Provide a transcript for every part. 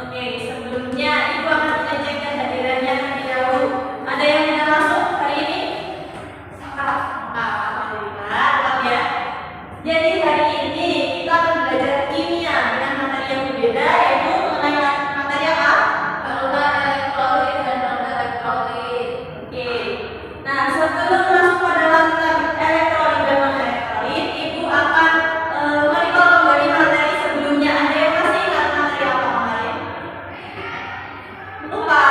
Oke, sebelumnya Ibu akan mengecek kehadirannya terlebih dahulu. Ada yang tidak masuk hari ini? Alhamdulillah, tetap ya. Jadi hari ini kita akan belajar kimia dengan materi yang berbeda, yaitu mengenai materi apa? Balutan elektrolit dan non-elektrolit. Oke. Nah, sebelum masuk pada larutan elektrolit dan non-elektrolit, Ibu akan merecall kembali materi sebelumnya. Ada yang masih ingat materi apa kemarin? Lupa.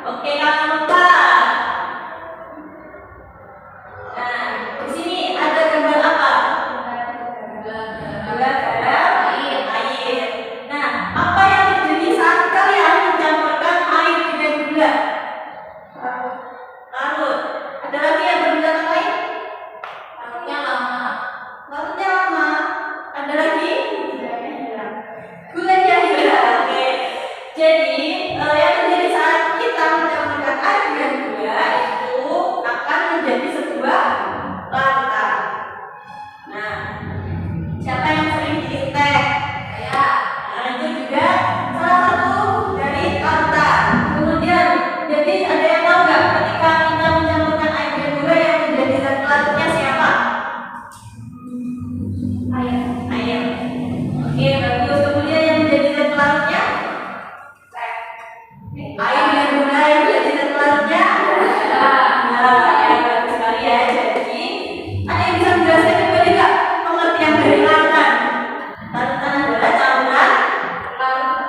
Oke, kalau lupa. Nah, di sini ada gambar apa? Gambar air. Nah, apa yang terjadi saat kalian mencampurkan air dengan gula? Larut. Ada lagi yang berbeda lain? Larutnya lama. Larutnya lama. Ada lagi? Gulanya hilang. Oke. Jadi yang terjadi saat kita mencampurkan air dengan gula itu akan menjadi sebuah larutan. Nah, siapa yang sering bikin teh? Saya. Nah, itu juga salah satu dari larutan. Kemudian, jadi ada yang tahu nggak ketika kita mencampurkan air dengan gula yang menjadi zat pelarutnya siapa? Air. Air. Oke, bagus. Kemudian yang menjadi zat pelarutnya? Air dan gula yang menjadi zat pelarutnya? Ya, bagus sekali ya. Jadi, ada yang bisa menjelaskan kembali nggak pengertian dari larutan? Larutan adalah campuran larut.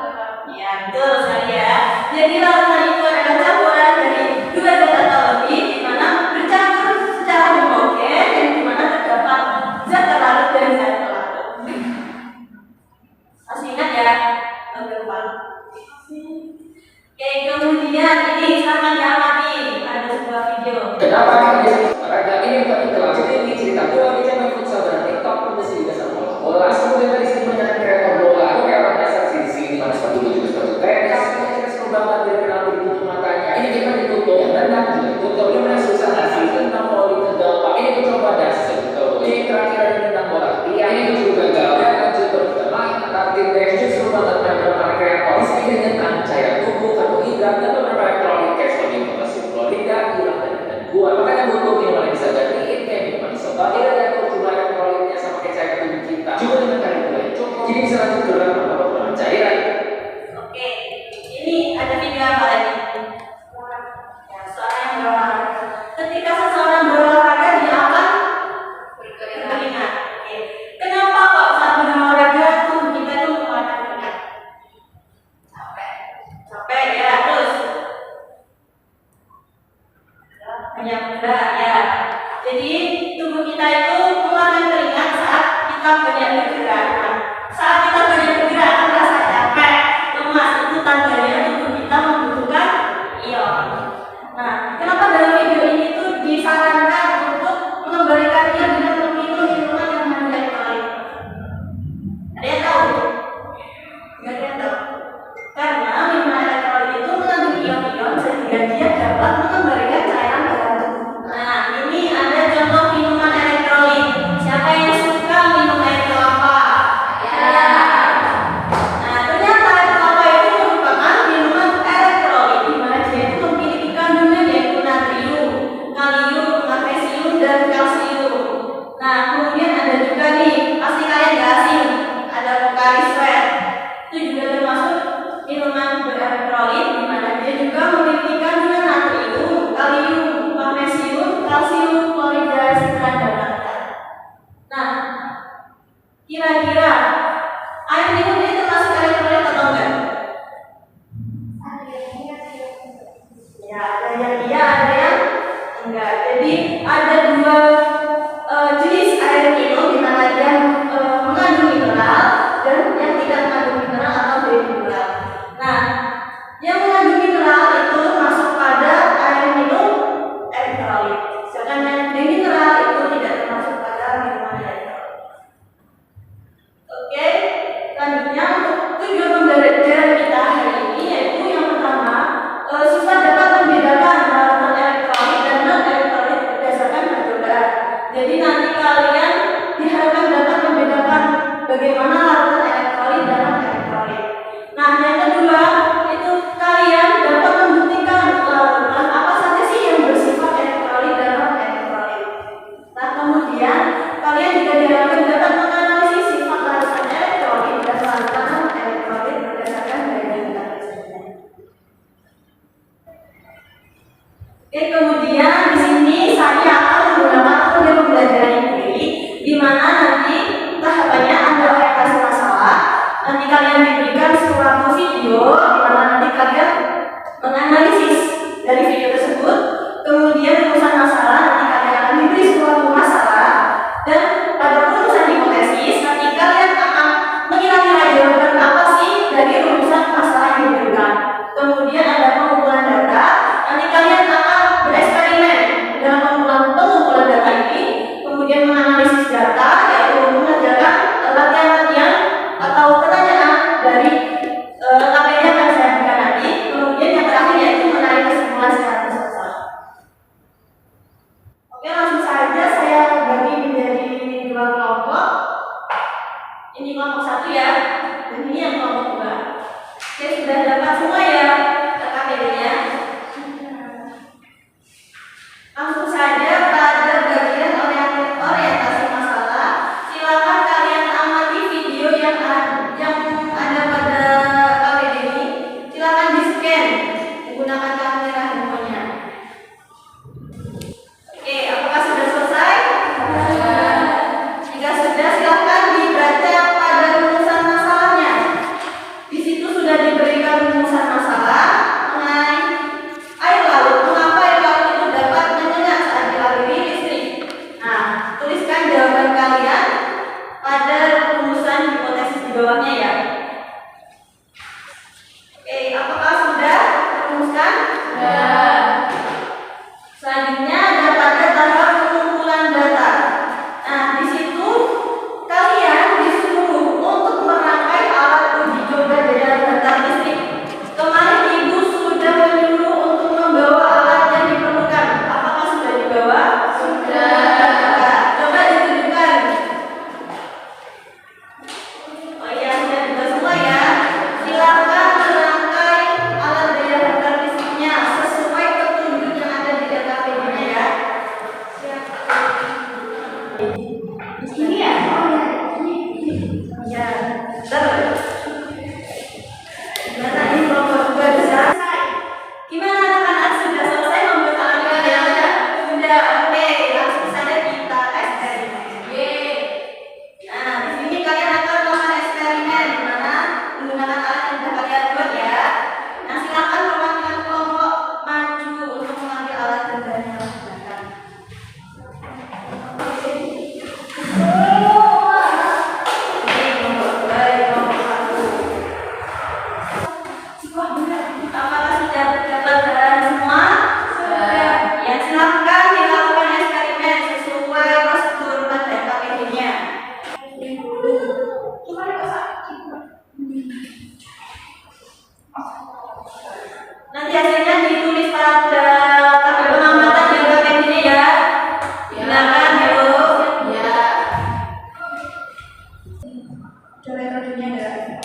Ya, betul sekali ya. Jadi larutan itu adalah campuran dari dua zat atau lebih, di mana bercampur secara homogen dan di mana terdapat zat terlarut dan zat pelarut. Masih ingat ya? Lupa. Oke, kemudian ini silakan diamati. Ada sebuah video. Kenapa olahraga ini bukan kelas ini cerita bola di zaman futsal dan TikTok pun mesti juga sama bola. Kemudian dari sini banyak kreator bola. Aku kayak orang dasar di sini mana sepatu juga sepatu tenis. Kita seru banget dari penalti ditutup matanya. Ini kita ditutup dan juga ditutup. Gimana susah ngasih tentang voli terdapat. Ini aku coba dasar. Ini terakhir ada tentang bola. Iya ini juga gagal. Dan lanjut kita main taktik deh. Seru banget para kreator. Ini dengan cahaya tubuh, karbohidrat dan beberapa elektrolit kayak sodium, potasium, klorida, gula dan gua. Makanya butuh yang bisa gantiin kayak semua ya KKPD-nya. Langsung saja pada bagian orientasi masalah. Silakan kalian amati video yang ada pada KPD ini. Silakan di-scan menggunakan kamera handphonenya. Oke, apakah sudah selesai? Jika sudah, silakan dibaca pada rumusan masalahnya. Di situ sudah diberikan rumusan masalah mengenai air laut. Mengapa air laut itu dapat menyengat saat dialiri listrik? Nah, tuliskan jawaban kalian pada rumusan hipotesis di bawahnya ya. Oke, apakah sudah dirumuskan? Sudah. Selanjutnya ada pada tahap pengumpulan data. Nah, di situ kalian disuruh untuk merangkai alat uji coba daya data listrik. Kemarin ibu sudah menyuruh untuk membawa alat yang diperlukan. Apakah sudah dibawa? Sudah. Nah, coba ditunjukkan. Oh iya, sudah dibawa semua ya. Silakan merangkai alat daya data listriknya sesuai petunjuk yang ada di DKP-nya ya. Ini ya? Ya, terus. Gimana ini kelompok juga bisa? Gimana anak-anak sudah selesai membuat alat daya? Sudah, oke. Langsung saja kita eksperimen. Nah, di sini kalian akan melakukan eksperimen di mana menggunakan alat yang sudah kalian buat ya. Nah, silakan perwakilan kelompok maju untuk mengambil alat yang sudah kalian gunakan. Apakah sudah terdapat bahan semua? Sudah. Ya, silakan dilakukan eksperimen sesuai prosedur pada KPD-nya. Nanti hasilnya ditulis pada tabel pengamatan yang KPD-nya ya. Silakan dulu. Ya. Coba metodenya enggak?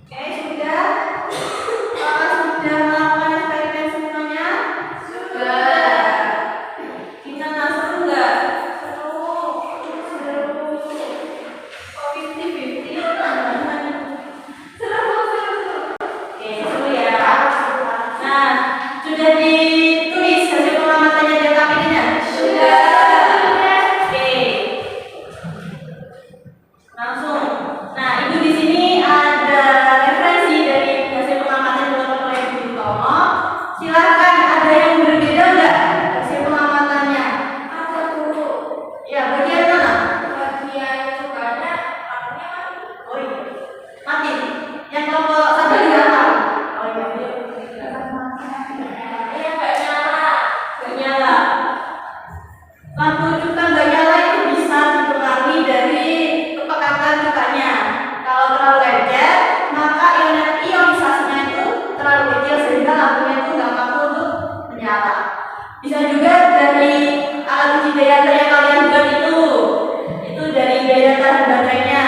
Oke, sudah. Apakah sudah melakukan eksperimen semuanya? Sudah. Gimana, seru nggak? Seru. Oh, 50-50. Seru. Oke, seru ya. Nah, sudah ditulis hasil pengamatannya di KPD-nya? Sudah. Oke. Langsung. Nah, itu di sini ada referensi dari hasil pengamatan yang dilakukan oleh Ibu Tomo. Silakan, ada yang berbeda enggak hasil pengamatannya? Ada Bu. Ya, bagian mana? Bagian sukanya artinya mati. Oh iya. Mati. Yang kelompok satu juga tahu. Oh iya. Iya, enggak nyala. Enggak nyala. Lampu juga enggak nyala itu bisa dipengaruhi dari kepekatan cukanya. Kalau terlalu lengket, maka ionisasinya itu terlalu kecil sehingga lampunya itu nggak mampu untuk menyala. Bisa juga dari alat uji daya yang kalian buat itu dari daya tahan baterainya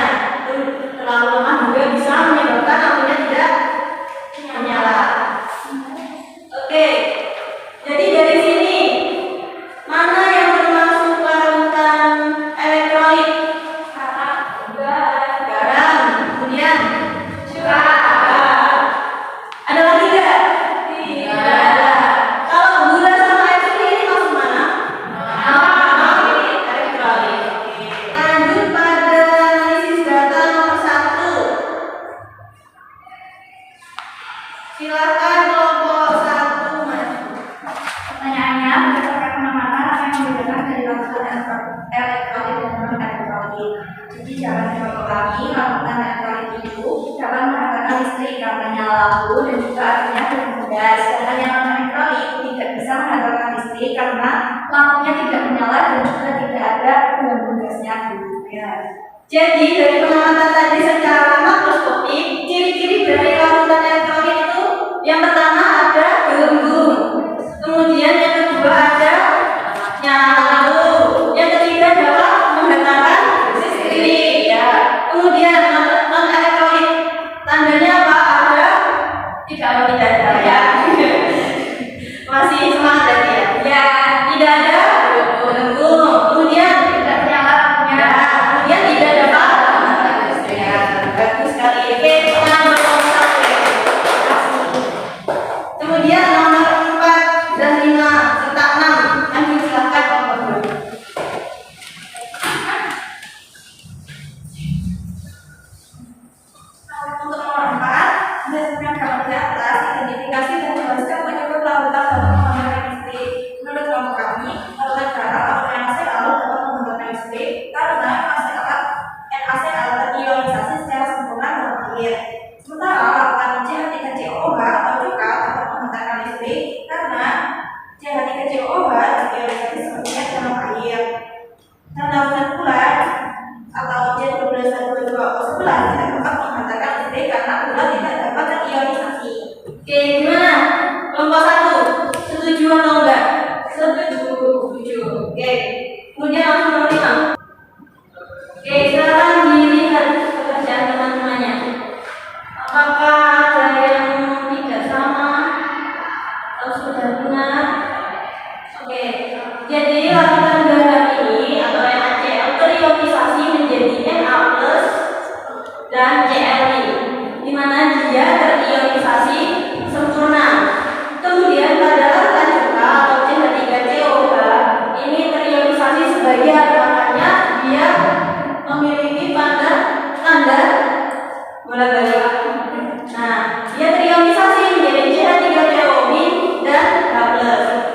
itu terlalu lemah juga bisa menyebabkan lampunya tidak menyala. Oke, jadi dari sini mana yang termasuk larutan elektrolit? Garam, kemudian ada lagi nggak? Tidak ada. Kalau gula sama air susu ini masuk mana? Elektrolit. Lanjut pada analisis data nomor 1. Silakan kelompok 1 maju. Pertanyaannya, berdasarkan pengamatan apa yang membedakan dari larutan elektrolit dan non-elektrolit? Jadi jangan dicontoh lagi, larutan elektrolit itu dapat menghantarkan listrik karena nyala lampu dan juga artinya bergas. Sedangkan yang non-elektrolit tidak bisa menghantarkan listrik karena lampunya tidak menyala dan juga tidak ada gelembung gasnya juga. Jadi dari pengamatan tadi secara makroskopik, ciri-ciri dari larutan elektrolit itu yang pertama ada gelembung. Kemudian nomor 4 dan 5 serta 6 akan silakan Bapak. Untuk nomor 4, berdasarkan gambar di atas, identifikasi dan jelaskan penyebab larutan dalam pembentukan listrik. Menurut kelompok kami, larutan garam atau NaCl dapat membentuk listrik karena NaCl terionisasi secara sempurna dalam air. Sementara larutan CH3COH atau cuka dapat membentangkan listrik karena CH3COH terionisasi sepenuhnya dalam air. Dan larutan gula atau C12 dan 22O11 tidak dapat membentangkan listrik karena gula tidak dapat terionisasi. Oke, gimana? Kelompok 1 setuju atau enggak? Setuju. Oke. Kemudian langsung nomor 5. Oke, sekarang dilihat pekerjaan teman-temannya. Apakah ada yang tidak sama atau sudah benar? Oke, jadi larutan garam ini atau NaCl terionisasi menjadi Na+ dan Cl, di mana dia terionisasi sempurna. Kemudian pada larutan cuka atau CH3COH ini terionisasi sebagian, makanya dia memiliki tanda bolak-balik. Nah, dia terionisasi menjadi CH3COB dan H+.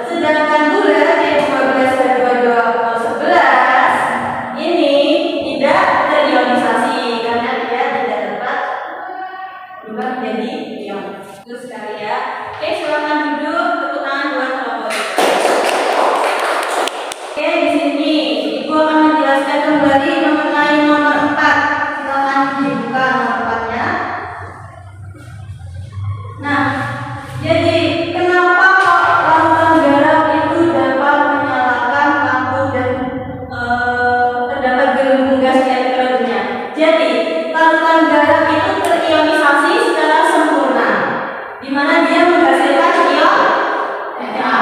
Sedangkan gula C12 dan 22O11 ini tidak terionisasi karena dia tidak dapat berubah menjadi ion. Itu sekali ya. Oke, silakan duduk, tepuk tangan buat kelompok. Oke, di sini Ibu akan menjelaskan kembali mengenai nomor 4. Silakan dibuka nomor 4-nya. Nah, jadi kenapa kok larutan garam itu dapat menyalakan lampu dan terdapat gelembung gas elektronnya? Jadi larutan garam itu terionisasi secara sempurna, di mana dia menghasilkan ion Na+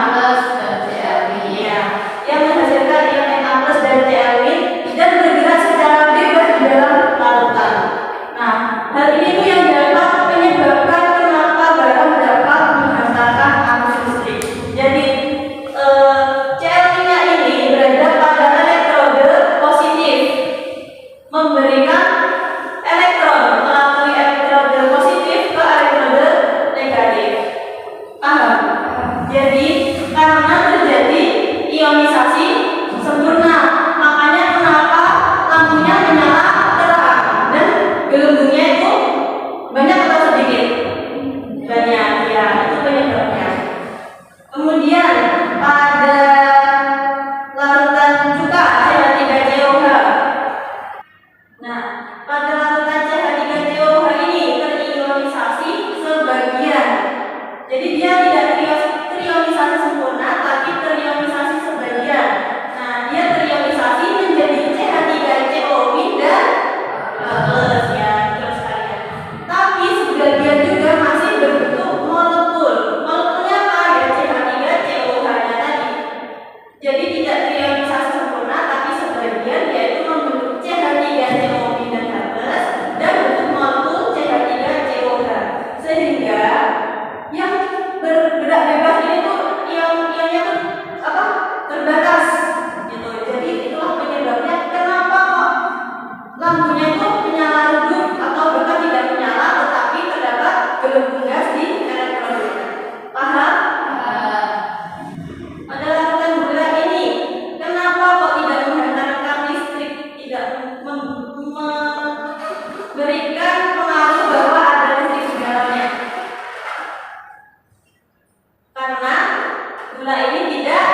dan Cl. Ya, yang menghasilkan ion Na+ dan Cl dan bergerak secara bebas di dalam larutan. Nah, hal ini tuh yang dapat menyebabkan kenapa garam dapat menghantarkan arus listrik. Jadi Cl-nya ini berada pada elektrode positif, memberikan elektron melalui elektrode positif ke elektrode negatif. Paham? Jadi karena terjadi ionisasi sempurna, makanya kenapa lampunya menyala terang dan gelembungnya itu banyak atau sedikit? Banyak, ya, itu penyebabnya. Kemudian pada larutan cuka CH3COH. Nah, pada larutan CH3COH ini terionisasi sebagian. Jadi dia tidak terionisasi sempurna, tapi terionisasi sebagian. Nah, dia terionisasi menjadi CH3COB dan H+, ya, terus kalian. Tapi sebagian juga masih berbentuk molekul. Molekulnya apa? Ya CH3COH-nya tadi. Jadi tidak terionisasi sempurna, tapi sebagian yaitu membentuk CH3COB dan H+ dan bentuk molekul CH3COH. Sehingga yang bergerak bebas ini tuh ionnya tuh apa? Terbatas gitu. Jadi itulah penyebabnya kenapa kok lampunya itu menyala redup atau bahkan tidak menyala, tetapi terdapat gelembung gas di elektronnya. Paham? Pada larutan gula ini, kenapa kok tidak menghantarkan listrik, tidak memberikan pengaruh bahwa ada listrik di dalamnya? Karena gula ini tidak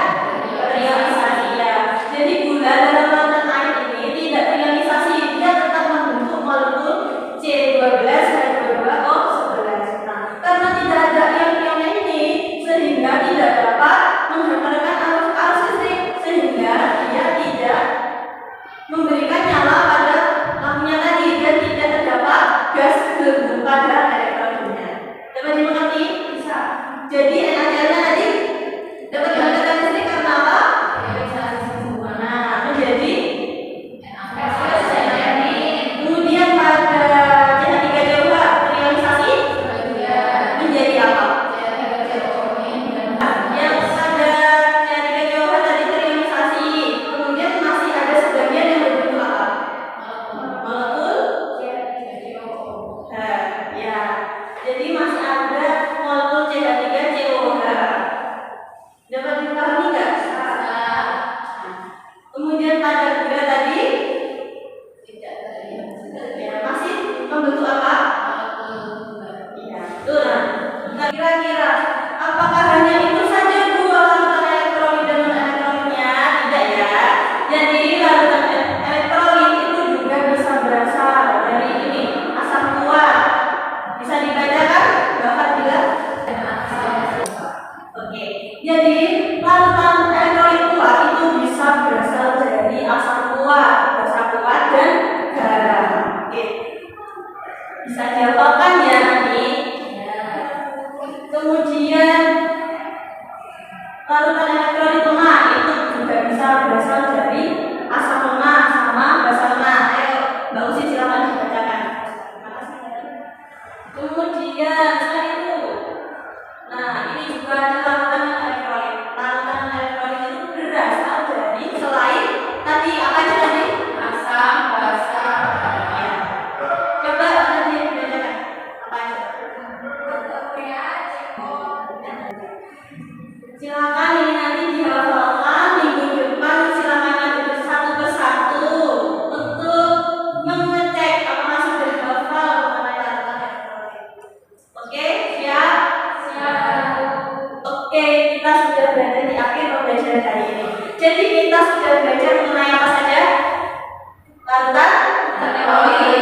terionisasi, ya. Jadi gula dalam larutan air ini tidak terionisasi, dia tetap membentuk molekul C12 dan 22O11. Nah, karena tidak ada ion-ionnya ini, sehingga tidak dapat menghantarkan arus listrik, sehingga dia tidak memberikan nyala pada lampunya tadi dan tidak terdapat gas gelembung pada elektronnya. Dapat dimengerti? Bisa. Jadi NaCl-nya tadi dapat menghantarkan listrik karena apa? Jadi larutan elektrolit kuat itu bisa berasal dari asam kuat, basa kuat dan garam. Oke. Bisa dihafalkan ya nanti. Kemudian larutan elektrolit lemah itu juga bisa berasal dari asam lemah sama basa lemah. Ayo, Mbak Usi silakan dibacakan. Kemudian selain itu, nah ini juga ada larutan elektrolit. Larutan elektrolit itu berasal dari selain tadi apa aja tadi? Asam, basa, ya. Coba nanti dibacakan apa aja? Silakan ini nanti dihafalkan minggu depan. Silakan nanti satu persatu untuk mengecek apakah sudah dihafal mengenai larutan elektrolit. Oke, siap? Siap. Oke, kita sudah berada di akhir pembelajaran hari ini. Jadi kita sudah belajar mengenai apa saja? Larutan elektrolit.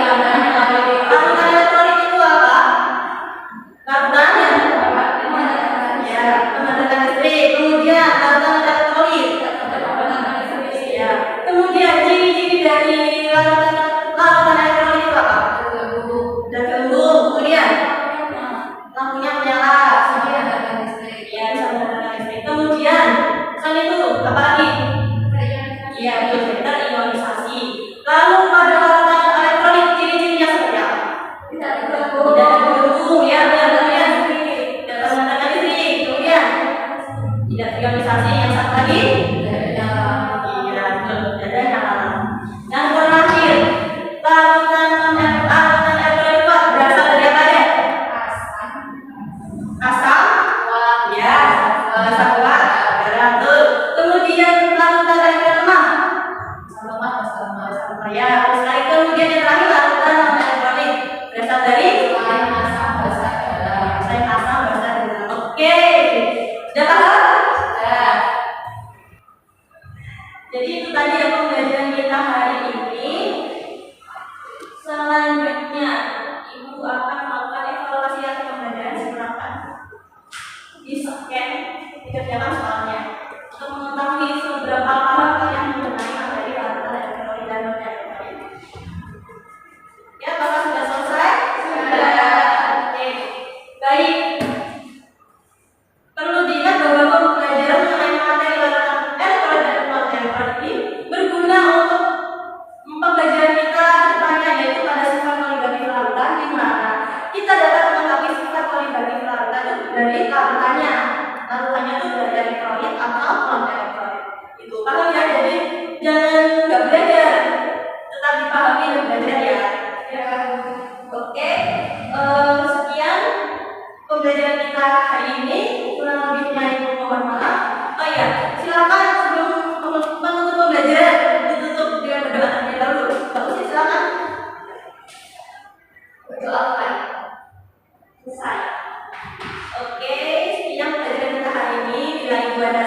Larutan elektrolit itu apa? Larutan yang ya, pemadaman listrik. Kemudian larutan elektrolit. Ya. Kemudian ciri-ciri dari larutan elektrolit itu apa? Udah gembung. Kemudian lampunya menyala. Ya, bisa menggunakan listrik. Kemudian selain itu apa lagi? Iya, itu terionisasi. Lalu pada larutan elektrolit ciri-cirinya seperti apa? Tidak gembung, ya. Kemudian tidak menggunakan listrik. Kemudian tidak terionisasi. Yang satu lagi? Iya, betul. Ada nyala. Yang terakhir, larutan elektrolit itu berasal dari apa ya? Asam, ya, basa kuat, garam, betul. Kemudian larutan elektrolit lemah, ya. Terus lagi kemudian yang terakhir larutan elektrolit berasal dari selain asam, basa, garam. Oke, sudah paham? Jadi itu tadi ya pembelajaran kita hari ini. Selanjutnya Ibu akan melakukan evaluasi hasil pembelajaran. Silakan di-scan, dikerjakan soalnya untuk mengetahui seberapa paham kalian mengenai materi larutan elektrolit dan non-elektrolit. Ya, apakah sudah selesai? Sudah. Oke, baik. Perlu diingat bahwa pembelajaran mengenai materi larutan elektrolit dan non-elektrolit ini berguna untuk pembelajaran kita depannya, yaitu pada sifat polibatif larutan, di mana kita dapat mengetahui sifat polibatif larutan itu dari larutannya. Larutannya itu dari elektrolit atau non-elektrolit. Itu paham ya? Jadi jangan nggak belajar, tetap dipahami dan belajar ya. Oke, sekian pembelajaran kita hari ini. Kurang lebihnya Ibu mohon maaf. Oh ya, silakan sebelum menutup pembelajaran ditutup dengan berdoa terlebih dahulu. Bagus, silakan. Berdoakan. Selesai. Oke, sekian pembelajaran kita hari ini. Bila Ibu ada